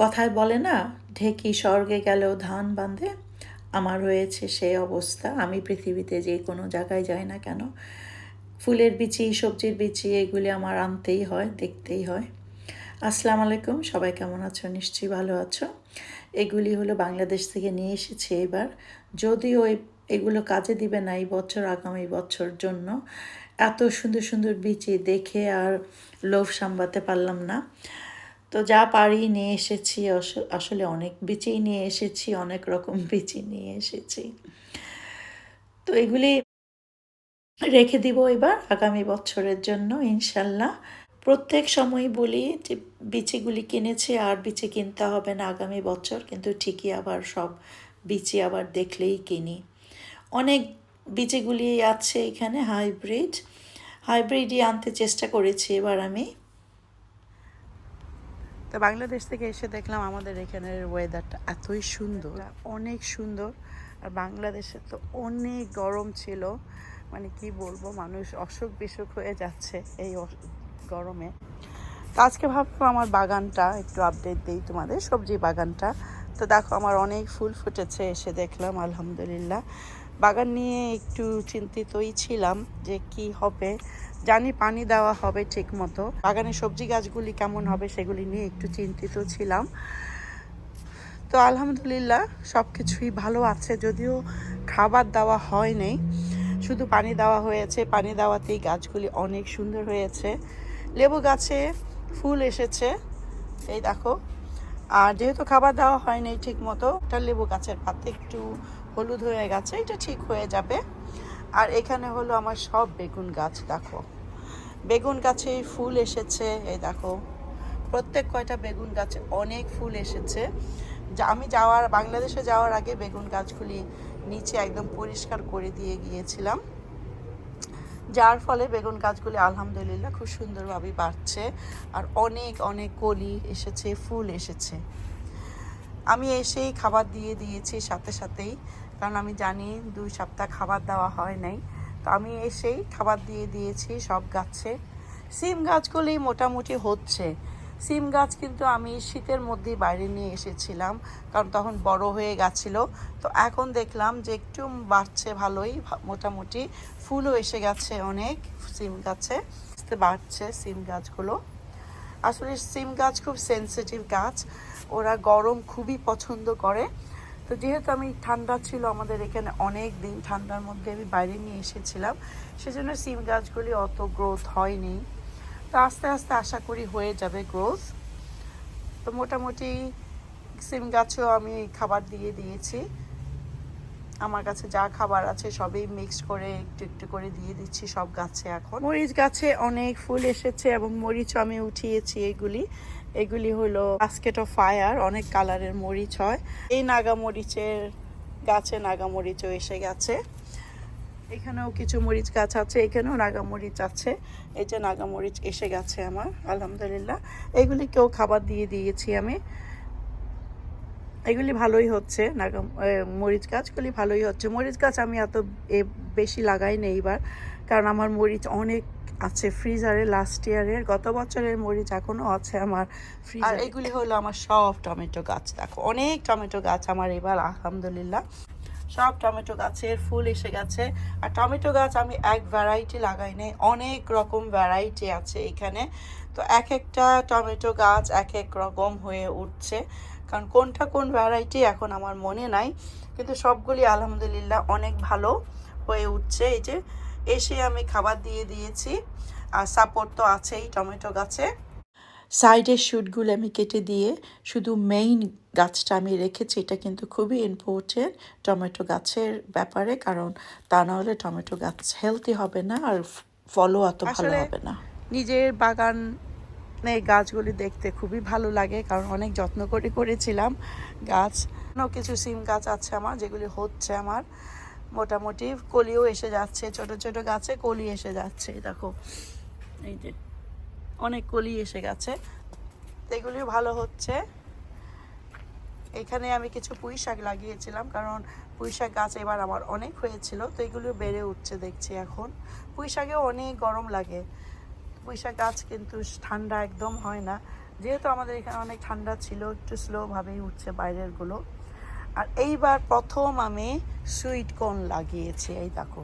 কথায় বলে না, ঢেকি স্বর্গে গেলেও ধান বাঁধে। আমার হয়েছে সেই অবস্থা। আমি পৃথিবীতে যে কোনো জায়গায় যাই না কেন, ফুলের বিচি, সবজির বিচি এগুলি আমার আনতেই হয়, দেখতেই হয়। আসসালামু আলাইকুম, সবাই কেমন আছো? নিশ্চয়ই ভালো আছো। এগুলি হলো বাংলাদেশ থেকে নিয়ে এসেছি এবার। যদিও এগুলো কাজে দিবে না এই বছর, আগামী বছর জন্য। এত সুন্দর সুন্দর বিচি দেখে আর লোভ সামলাতে পারলাম না। তো যা পারি নিয়ে এসেছি। আসলে অনেক বিচি নিয়ে এসেছি, অনেক রকম বিচি নিয়ে এসেছি। তো এগুলি রেখে দিব এবার আগামী বছরের জন্য ইনশাল্লাহ। প্রত্যেক সময় বলি যে বিচিগুলি কিনেছি আর বিচি কিনতে হবে না আগামী বছর, কিন্তু ঠিকই আবার সব বিচি আবার দেখলেই কিনি। অনেক বিচিগুলি আছে এখানে হাইব্রিডই আনতে চেষ্টা করেছি এবার আমি। তো বাংলাদেশ থেকে এসে দেখলাম আমাদের এখানের ওয়েদারটা এতই সুন্দর, অনেক সুন্দর। আর বাংলাদেশে তো অনেক গরম ছিল, মানে কি বলবো, মানুষ অসুখ বিসুখ হয়ে যাচ্ছে এই গরমে। তো আজকে ভাবলাম আমার বাগানটা একটু আপডেট দিই তোমাদের, সবজি বাগানটা। তো দেখো আমার অনেক ফুল ফুটেছে, এসে দেখলাম আলহামদুলিল্লাহ। বাগান নিয়ে একটু চিন্তিতই ছিলাম যে কি হবে, জানি পানি দেওয়া হবে ঠিক মতো, বাগানের সবজি গাছগুলি কেমন হবে সেগুলি নিয়ে একটু চিন্তিত ছিলাম। তো আলহামদুলিল্লাহ সব কিছুই ভালো আছে, যদিও খাবার দেওয়া হয় নাই, শুধু পানি দেওয়া হয়েছে। পানি দেওয়াতেই গাছগুলি অনেক সুন্দর হয়েছে। লেবু গাছে ফুল এসেছে, এই দেখো। আর যেহেতু খাবার দেওয়া হয়নি ঠিক মতো, একটা লেবু গাছের পাতে একটু হলুদ হয়ে গেছে, এটা ঠিক হয়ে যাবে। আর এখানে হলো আমার সব বেগুন গাছ, দেখো বেগুন গাছে ফুল এসেছে, এই দেখো প্রত্যেক কয়টা বেগুন গাছে অনেক ফুল এসেছে। যা আমি বাংলাদেশে যাওয়ার আগে বেগুন গাছগুলি নিচে একদম পরিষ্কার করে দিয়ে গিয়েছিলাম, যার ফলে বেগুন গাছগুলি আলহামদুলিল্লাহ খুব সুন্দরভাবে বাড়ছে। আর অনেক অনেক কলি এসেছে, ফুল এসেছে। আমি এসেই খাবার দিয়ে দিয়েছি সাথে সাথেই, কারণ আমি জানি 2 সপ্তাহ খাবার দেওয়া হয় নাই। তো আমি এসেই খাবার দিয়ে দিয়েছি সব গাছে। সিম গাছগুলি মোটামুটি হচ্ছে। সিম গাছ কিন্তু আমি শীতের মধ্যেই বাইরে নিয়ে এসেছিলাম, কারণ তখন বড় হয়ে গেছিল। তো এখন দেখলাম যে একটু বাড়ছে ভালোই, মোটামুটি ফুলও এসে গেছে অনেক সিম গাছে, বাড়ছে সিম গাছগুলো। আসলে সিম গাছ খুব সেনসিটিভ গাছ, ওরা গরম খুবই পছন্দ করে। তো যেহেতু আমি ঠান্ডা ছিল আমাদের এখানে, অনেক দিন ঠান্ডার মধ্যে আমি বাইরে নিয়ে এসেছিলাম, সেজন্য সিম গাছগুলি অত গ্রোথ হয়নি। তো আস্তে আস্তে আশা করি হয়ে যাবে গ্রোথ। তো মোটামুটি সিম গাছেও আমি খাবার দিয়ে দিয়েছি। আমার কাছে যা খাবার আছে সবই মিক্সড করে একটু একটু করে দিয়ে দিচ্ছি সব গাছে। এখন মরিচ গাছে অনেক ফুল এসেছে এবং মরিচও আমি উঠিয়েছি। এগুলি হলো বাস্কেট অফ ফায়ার, অনেক কালারের মরিচ হয়। এই নাগামরিচের গাছে নাগামরিচও এসে গেছে। এখানেও কিছু মরিচ গাছ আছে, এখানেও নাগামরিচ আছে। এই যে নাগামরিচ এসে গেছে আমার আলহামদুলিল্লাহ। এগুলিকেও খাবার দিয়ে দিয়েছি আমি। এগুলি ভালোই হচ্ছে, মরিচ গাছগুলি ভালোই হচ্ছে। মরিচ গাছ আমি এত বেশি লাগাই না এইবার, কারণ আমার মরিচ অনেক আছে ফ্রিজারে, লাস্ট ইয়ারের গত বছরের মরিচ এখনও আছে আমার ফ্রিজারে। আর এগুলি হলো আমার সব টমেটো গাছ, দেখো অনেক টমেটো গাছ আমার এবার আলহামদুলিল্লাহ। সব টমেটো গাছের ফুল এসে গেছে। আর টমেটো গাছ আমি এক ভ্যারাইটি লাগাই নাই, অনেক রকম ভ্যারাইটি আছে এখানে। তো এক একটা টমেটো গাছ এক এক রকম হয়ে উঠছে, কারণ কোনটা কোন ভ্যারাইটি এখন আমার মনে নাই, কিন্তু সবগুলি আলহামদুলিল্লাহ অনেক ভালো হয়ে উঠছে। এই যে এসে আমি খাবার দিয়ে দিয়েছি, আর সাপোর্ট তো আছেই টমেটো গাছে। সাইডের শুটগুলো আমি কেটে দিয়ে শুধু মেইন গাছটা আমি রেখেছি। এটা কিন্তু খুবই ইম্পর্টেন্ট টমেটো গাছের ব্যাপারে, কারণ তা না হলে টমেটো গাছ হেলদি হবে না আর ফলও অত ভালো হবে না। নিজের বাগানে গাছগুলি দেখতে খুবই ভালো লাগে, কারণ অনেক যত্ন করে করেছিলাম গাছ। কিছু সিম গাছ আছে আমার, যেগুলি হচ্ছে আমার মোটামুটি। কলিও এসে যাচ্ছে, ছোট ছোট গাছে কলি এসে যাচ্ছে, দেখো এই যে অনেক কলি এসে গেছে, এগুলিও ভালো হচ্ছে। এখানে আমি কিছু পুঁই শাক লাগিয়েছিলাম, কারণ পুঁই শাক গাছ এবার আমার অনেক হয়েছিল, তো এগুলো বেড়ে উঠছে দেখছি এখন। পুঁই শাকেও অনেক গরম লাগে, পুঁই শাক গাছ কিন্তু ঠান্ডা একদম হয় না, যেহেতু আমাদের এখানে অনেক ঠান্ডা ছিল, একটু স্লোভাবেই উঠছে বাইরেরগুলো। আর এইবার প্রথম আমি সুইট কর্ন লাগিয়েছি। এই দেখো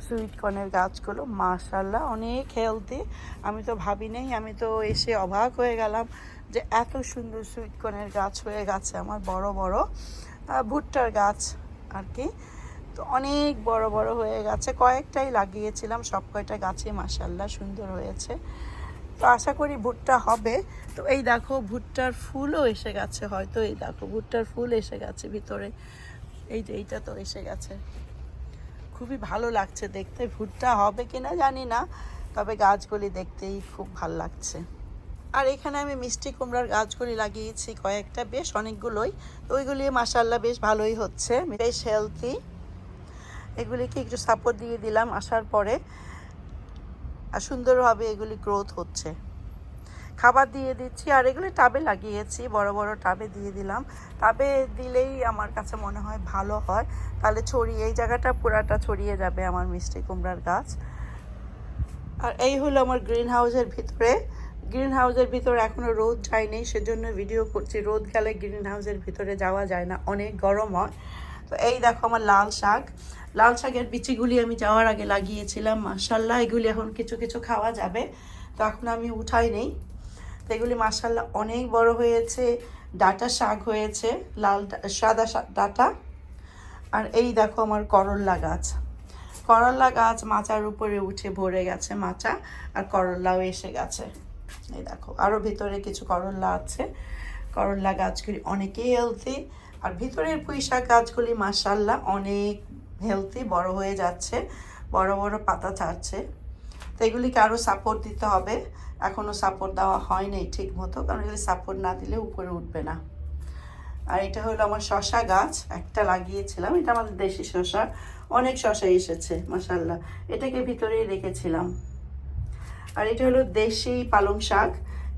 সুইট কর্নের গাছগুলো মাশাআল্লাহ অনেক হেলদি। আমি তো ভাবি নাই, আমি তো এসে অবাক হয়ে গেলাম যে এত সুন্দর সুইট কর্নের গাছ হয়ে গেছে আমার। বড় বড় ভুট্টার গাছ আর কি, তো অনেক বড় বড় হয়ে গেছে। কয়েকটাই লাগিয়েছিলাম, সব কয়টা গাছই মাশাআল্লাহ সুন্দর হয়েছে। তো আশা করি ভুট্টা হবে। তো এই দেখো ভুট্টার ফুলও এসে গেছে হয়তো, এই দেখো ভুট্টার ফুল এসে গেছে ভিতরে। এই যে এইটা তো এসে গেছে, খুবই ভালো লাগছে দেখতে। ভুট্টা হবে কিনা জানি না, তবে গাছগুলি দেখতেই খুব ভালো লাগছে। আর এখানে আমি মিষ্টি কুমড়ার গাছগুলি লাগিয়েছি কয়েকটা, বেশ অনেকগুলোই। তো ওইগুলি মাশাআল্লাহ বেশ ভালোই হচ্ছে, বেশ হেলদি। এগুলিকে একটু সাপোর্ট দিয়ে দিলাম আসার পরে, আর সুন্দরভাবে এগুলি গ্রোথ হচ্ছে। খাবার দিয়ে দিচ্ছি, আর এগুলি টাবে লাগিয়েছি, বড় বড় টাবে দিয়ে দিলাম। টাবে দিলেই আমার কাছে মনে হয় ভালো হয়, তাহলে ছড়িয়ে এই জায়গাটা পুরাটা ছড়িয়ে যাবে আমার মিষ্টি কুমড়ার গাছ। আর এই হলো আমার গ্রিন হাউসের ভিতরে। গ্রিন হাউসের ভিতরে এখনও রোদ যায়নি, সেজন্য ভিডিও করছি। রোদ গেলে গ্রিন হাউসের ভিতরে যাওয়া যায় না, অনেক গরম হয়। তো এই দেখো আমার লাল শাক, লাল শাকের বিচিগুলি আমি যাওয়ার আগে লাগিয়েছিলাম। মাশাআল্লাহ এগুলি এখন কিছু কিছু খাওয়া যাবে, তো এখন আমি উঠাই নেই। তো এগুলি মাশাআল্লাহ অনেক বড় হয়েছে, ডাঁটা শাক হয়েছে, লাল সাদা ডাঁটা। আর এই দেখো আমার করল্লা গাছ, করল্লা গাছ মাচার উপরে উঠে ভরে গেছে মাচা, আর করল্লাও এসে গেছে। এই দেখো আরও ভিতরে কিছু করল্লা আছে। করল্লা গাছগুলি অনেকই হেলদি, আর ভিতরের পুঁই শাক গাছগুলি মাশাআল্লাহ অনেক হেলদি, বড় হয়ে যাচ্ছে, বড় বড় পাতা ছাড়ছে। তো এগুলিকে আরও সাপোর্ট দিতে হবে, এখনও সাপোর্ট দেওয়া হয়নি ঠিক মতো, কারণ এগুলি সাপোর্ট না দিলে উপরে উঠবে না। আর এটা হলো আমার শশা গাছ, একটা লাগিয়েছিলাম, এটা আমাদের দেশি শশা, অনেক শশা এসেছে মাশাআল্লাহ, এটাকে ভিতরেই রেখেছিলাম। আর এটা হলো দেশি পালং শাক,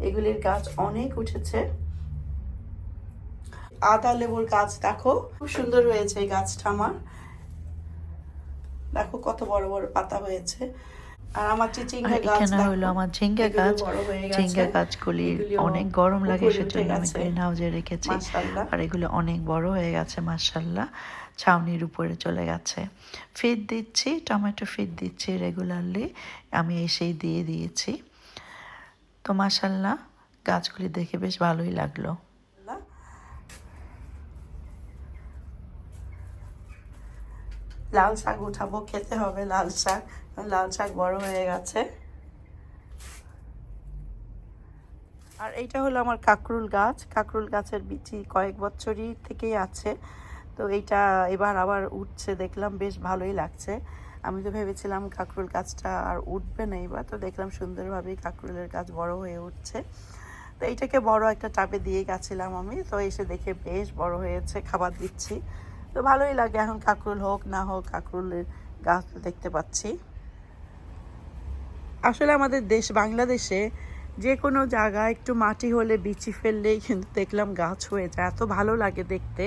এগুলির গাছ অনেক উঠেছে। আদা লেবুর গাছ দেখো খুব সুন্দর হয়েছে এই গাছটা আমার, দেখো কত বড় বড় পাতা হয়েছে। আর আমার চিচিঙ্গা গাছ হলো আমার ঝিঙ্গা গাছ। ঝিঙ্গা গাছগুলি অনেক গরম লাগে, সেজন্য আমি গ্রিন হাউসে রেখেছি। আর এগুলো অনেক বড় হয়ে গেছে মাশাআল্লাহ, ছাউনির উপরে চলে গেছে। ফিড দিচ্ছি, টমেটো ফিড দিচ্ছি রেগুলারলি, আমি এসেই দিয়ে দিয়েছি। তো মাশাআল্লাহ গাছগুলি দেখে বেশ ভালোই লাগলো। লাল শাক উঠাবো, খেতে হবে লাল শাক, লাল শাক বড় হয়ে গেছে। আর এইটা হলো আমার কাকরুল গাছ, কাকরুল গাছের বিচি কয়েক বছরই থেকেই আছে। তো এইটা এবার আবার উঠছে, দেখলাম বেশ ভালোই লাগছে। আমি তো ভেবেছিলাম কাকরুল গাছটা আর উঠবে না, এবার তো দেখলাম সুন্দরভাবেই কাকরুলের গাছ বড় হয়ে উঠছে। তো এইটাকে বড় একটা টাবে দিয়ে গেছিলাম আমি, তো এসে দেখে বেশ বড় হয়েছে, খাবার দিচ্ছি। তো ভালোই লাগে, এখন কাকরুল হোক না হোক কাকরুলের গাছ দেখতে পাচ্ছি। আসলে আমাদের দেশ বাংলাদেশে যে কোনো জায়গায় একটু মাটি হলে বিচি ফেললেই কিন্তু দেখলাম গাছ হয়ে যায়, এত ভালো লাগে দেখতে।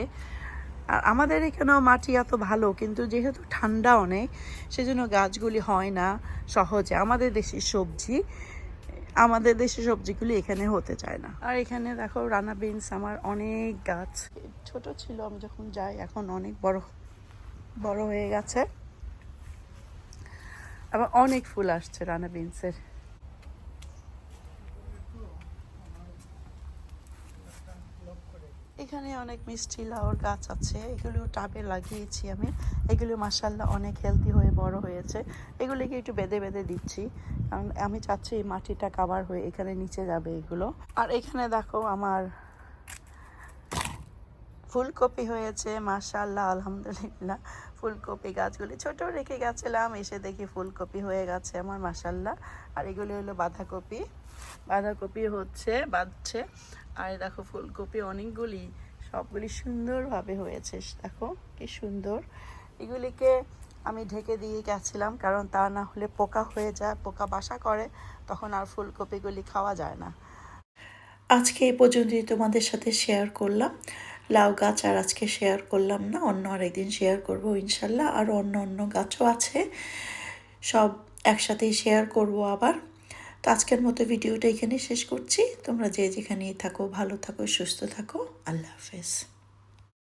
আর আমাদের এখানেও মাটি এত ভালো, কিন্তু যেহেতু ঠান্ডা অনেক, সেজন্য গাছগুলি হয় না সহজে। আমাদের দেশের সবজিগুলি এখানে হতে চায় না। আর এখানে দেখো রানা বিনস, আমার অনেক গাছ, ছোট ছিল আমি যখন যাই, এখন অনেক বড় বড় হয়ে গেছে, আবার অনেক ফুল আসছে রানা বিনসের। এখানে অনেক মিষ্টি লাউর গাছ আছে, এগুলো টাবে লাগিয়েছি আমি। এগুলো মাশাআল্লাহ অনেক হেলদি হয়ে বড় হয়েছে। এগুলিকে একটু বেঁধে বেঁধে দিচ্ছি, কারণ আমি চাচ্ছি এই মাটিটা কাভার হয়ে এখানে নিচে যাবে এগুলো। আর এখানে দেখো আমার ফুলকপি হয়েছে মাশাআল্লাহ, আলহামদুলিল্লাহ। ফুলকপি গাছগুলি ছোট রেখে গেছিলাম, এসে দেখি ফুলকপি হয়ে গেছে আমার মাশাআল্লাহ। আর এগুলি হলো বাঁধাকপি, বাঁধাকপি হচ্ছে বাঁধছে। আর দেখো ফুলকপি অনেকগুলি, সবগুলি সুন্দরভাবে হয়েছে, দেখো কি সুন্দর। এগুলিকে আমি ঢেকে দিয়ে গেছিলাম, কারণ তা না হলে পোকা হয়ে যায়, পোকা বাসা করে, তখন আর ফুলকপিগুলি খাওয়া যায় না। আজকে এই পর্যন্তই তোমাদের সাথে শেয়ার করলাম লাউ গাছ, আর আজকে শেয়ার করলাম না, অন্য আরেকদিন শেয়ার করব ইনশাল্লাহ। আরও অন্য অন্য গাছও আছে, সব একসাথেই শেয়ার করব আবার। তো আজকের মতো ভিডিওটা এখানে শেষ করছি। তোমরা যে যেখানেই থাকো ভালো থাকো সুস্থ থাকো। আল্লাহ হাফেজ।